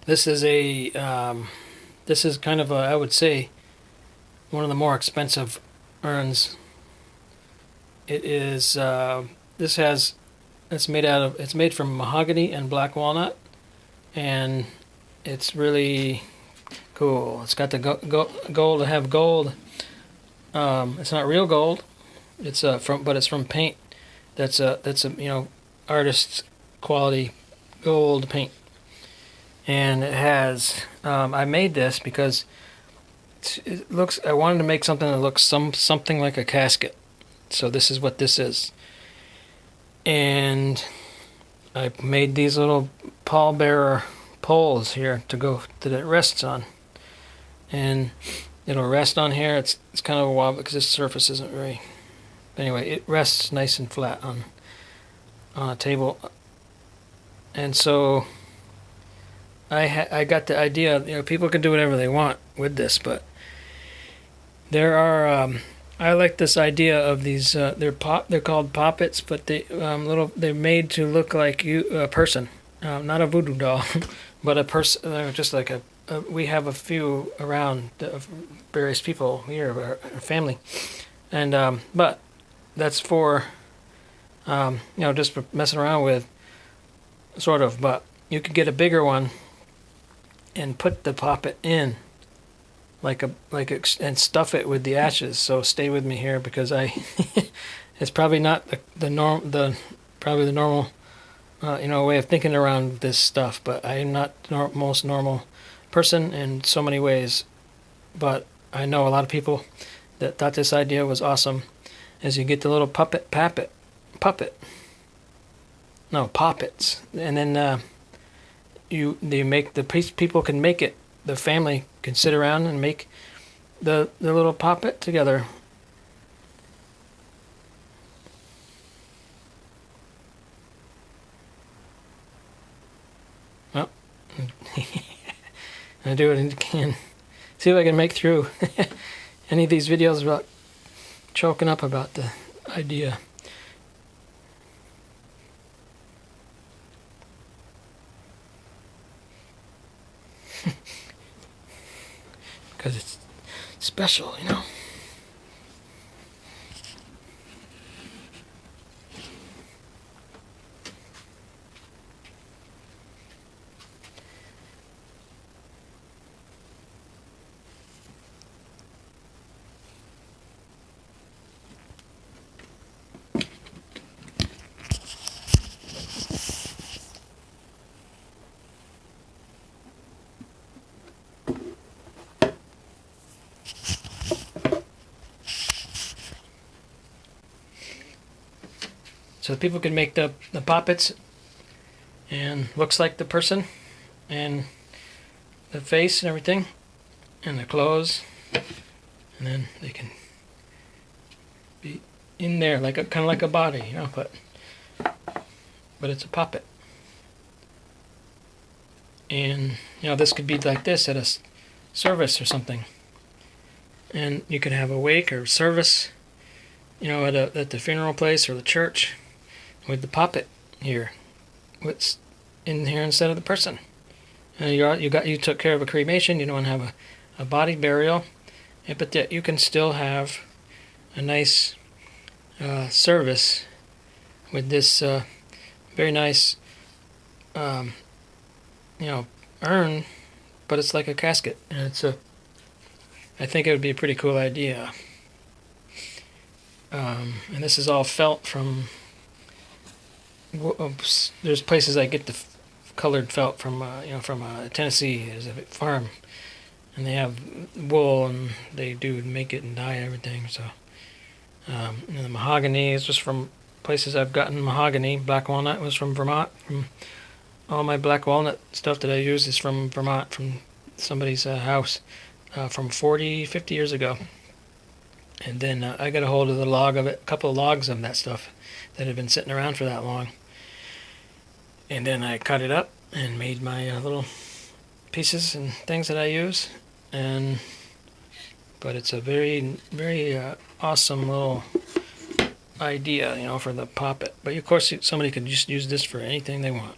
This is a this is kind of a, I would say, one of the more expensive urns. It is this has it's made from mahogany and black walnut, and it's really cool. It's got the gold. To have gold. It's not real gold. It's but it's from paint. That's a artist's quality gold paint, and it has. I made this because it looks. I wanted to make something that looks something like a casket. So this is what this is, and I made these little pallbearer poles here to go that it rests on, and it'll rest on here. It's kind of a while because this surface isn't very. Anyway, it rests nice and flat on a table, and so I got the idea. People can do whatever they want with this, but there are. I like this idea of these. They're called poppets, but they're made to look like a person, not a voodoo doll, but a person. They're just like we have a few around various people here, our family, and but that's for just for messing around with, sort of. But you could get a bigger one and put the poppet in and stuff it with the ashes. So stay with me here because it's probably not the normal way of thinking around this stuff. But I am not the most normal person in so many ways. But I know a lot of people that thought this idea was awesome. As you get the little poppets, and then they make people can make it. The family can sit around and make the little poppet together. Well, I do it again. See if I can make through any of these videos about choking up about the idea. Because it's special. So people can make the poppets and looks like the person and the face and everything and the clothes, and then they can be in there like kind of like a body, but it's a puppet. And this could be like this at a service or something, and you could have a wake or service, at the funeral place or the church, with the puppet here, what's in here instead of the person. And you took care of a cremation. You don't want to have a body burial, but that you can still have a nice service with this very nice urn, but it's like a casket, and I think it would be a pretty cool idea. And this is all felt from. There's places I get the colored felt from Tennessee. There's a farm, and they have wool, and they do make it and dye everything. So the mahogany is just from places I've gotten mahogany. Black walnut was from Vermont. From all my black walnut stuff that I use is from Vermont, from somebody's house from 50 years ago. And then I got a hold of a couple of logs of that stuff that had been sitting around for that long. And then I cut it up and made my little pieces and things that I use. But it's a very, very awesome little idea, for the poppet. But of course, somebody could just use this for anything they want.